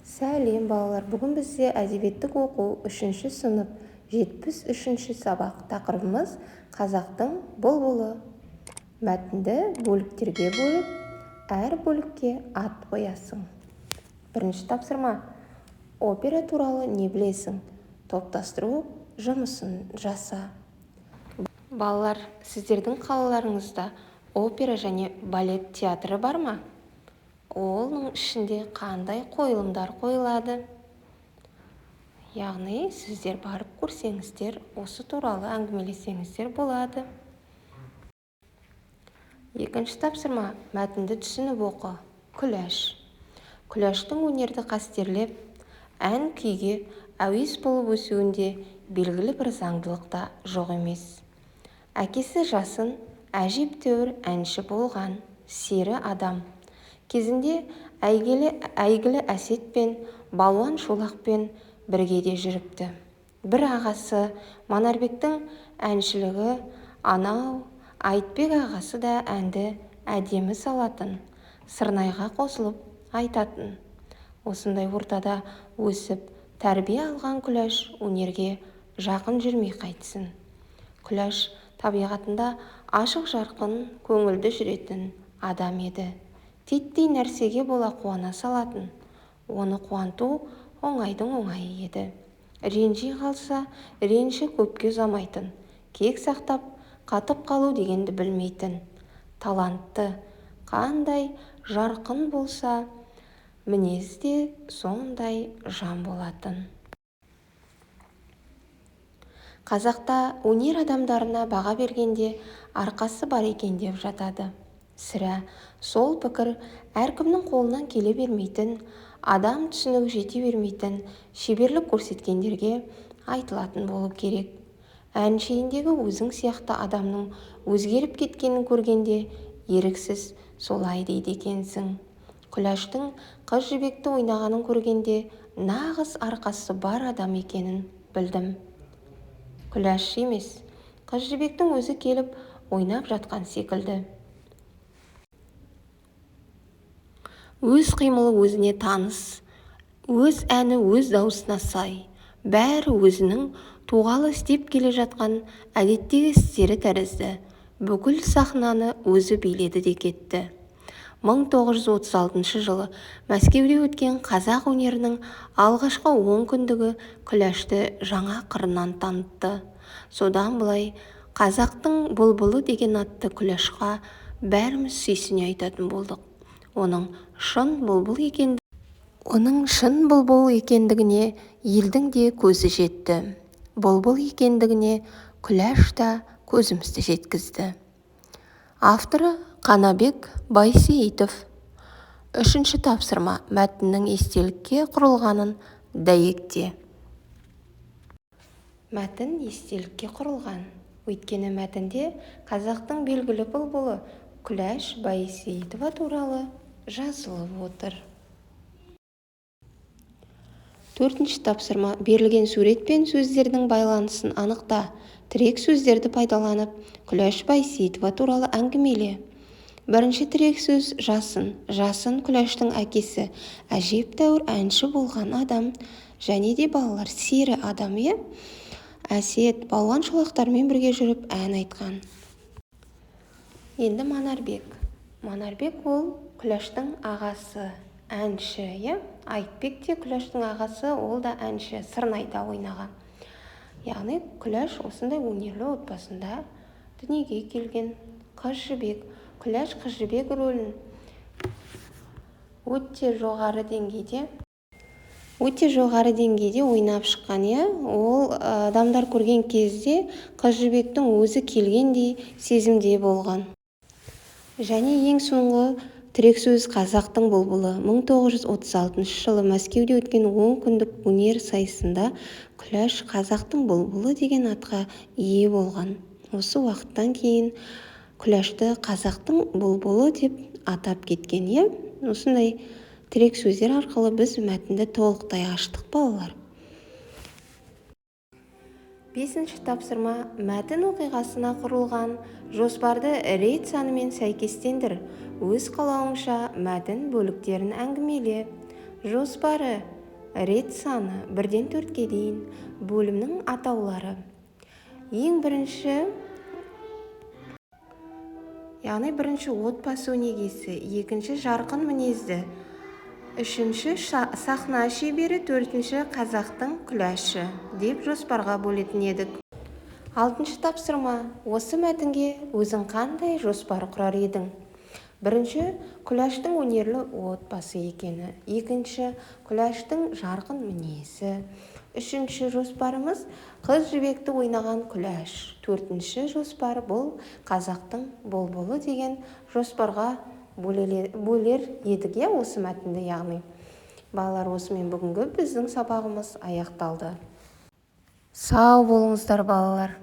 Сәлем балалар, бүгін бізде әдебиеттік оқу 3-ші сынып 73-ші сабақ. Тақырыбымыз қазақтың бұлбұлы. Мәтінді бөліктерге бөліп, әр бөлікке ат қоясың. Бірінші тапсырма. Опера туралы не білесің? Топтастыру жұмысын жаса. Балалар, сіздердің қалаларыңызда опера және балет театры бар ма? Оның ішінде қандай қойылымдар қойылады? Яғни сіздер барып көрсеңіздер, осы туралы әңгімелесеңіздер болады. Екінші тапсырма. Мәтінді түсініп оқы. Күләш. Күләштің өнерді қастерлеп, ән күйге әуес болып өсуінде белгілі бір заңдылық та жоқ емес. Әкесі жасын әжептәуір әнші болған сері адам. Кезінде әйгілі әсетпен, балуан шолақпен бірге де жүріпті. Бір ағасы Манарбектің әншілігі, анау Айтбек ағасы да әнді әдемі салатын, сырнайға қосылып айтатын. Осындай ортада өсіп, тәрбие алған Күләш өнерге жақын жүрмей қайтсын. Күләш табиғатында ашық жарқын, көңілді жүретін адам еді. Титтей нәрсеге бола қуана салатын. Оны қуанту оңайдың оңайы еді. Ренжи қалса, ренжі көпке ұзамайтын. Кек сақтап, қатып қалу дегенді білмейтін. Талантты, қандай жарқын болса, мінезі де сондай жан болатын. Қазақта өнер адамдарына баға бергенде арқасы бар екен деп жатады. Сірә сол пікір әркімнің қолынан келе бермейтін, адам түсінігі жете бермейтін шеберлік көрсеткендерге айтылатын болу керек. Әншейіндегі өзің сияқты адамның өзгеріп кеткенін көргенде еріксіз солай дейді екенсің. Күләштің қыз жібекті ойнағанын көргенде нағыз арқасы бар адам екенін білдім. Күләш емес, қыз жібектің өзі келіп ойнап жатқан секілді. Өз қимылы өзіне таныс, өз әні өз даусына сай, бәрі өзінің туғалы істеп келе жатқан әдеттегі істері тәрізді. Бүкіл сахнаны өзі биледі де кетті. 1936 жылы Мәскеуде өткен қазақ өнерінің алғашқы 10 күндігі Күләшті жаңа қырынан танытты. Содан былай қазақтың бұлбұлы деген атты Күләшқа бәріміз сүйсіне айтатын болдық. Оның шын бұлбұл екендігіне елдің де көзі жетті. Бұлбұл екендігіне Күләш та көзімізді жеткізді. Авторы Қанабек Байсейітов. Үшінші тапсырма. Мәтіннің естелікке құрылғанын дәйекте. Мәтін естелікке құрылған. Өйткені мәтінде қазақтың белгілі бұлбұлы Күләш Байсейітова туралы жазылып отыр. Төртінші тапсырма. Берілген сурет пен сөздердің байланысын анықта. Тірек сөздерді пайдаланып, Күләш Байсейітова туралы әңгімеле. Бірінші тірек сөз жасын. Жасын Күләштің әкесі әжептәуір әнші болған адам, және де балалар сері адам, Әсет балуан шолақтармен бірге жүріп ән айтқан. Енді Манарбек. Манарбек ол Күләштің ағасы, әнші, Айтбек те Күләштің ағасы, ол да әнші, сырнайда ойнаған. Яғни Күләш осындай өнерлі отбасында дүниеге келген. Қыз жібек. Күләш қыз жібек рөлін өте жоғары деңгейде ойнап шыққан. Ол адамдар көрген кезде қыз жібектің өзі келгендей сезімде болған. Және ең соңғы тірек сөз қазақтың бұлбұлы. 1936 жылы Мәскеуде өткен 10 күндік өнер сайысында Күләш қазақтың бұлбұлы деген атқа ие болған. Осы уақыттан кейін Күләшті қазақтың бұлбұлы деп атап кеткен. Осындай тірек сөздер арқылы біз мәтінді толықтай аштық балалар. Бесінші тапсырма. Мәтін оқиғасына құрылған жоспарды рет санымен сәйкестендір. Өз қалауыңша мәтін бөліктерін әңгімеле. жоспары, рет саны 1-ден 4-ке дейін, бөлімнің атаулары. Ең бірінші, яғни бірінші отбасы өнегесі, екінші жарқын мінезді, үшінші сахна шебері, төртінші қазақтың күләші деп жоспарға бөлетін едік. 6-шы тапсырма. Осы мәтінге өзің қандай жоспар құрар едің? Бірінші, күләштің өнерлі отбасы екені. Екінші, күләштің жарқын мінезі. Үшінші жоспарымыз қыз жібекті ойнаған күләш. Төртінші жоспар бұл қазақтың бұлбұлы деген жоспарға бөлер едік осы мәтінді, яғни. Балалар, осымен бүгінгі біздің сабағымыз аяқталды. Сау болыңыздар балалар.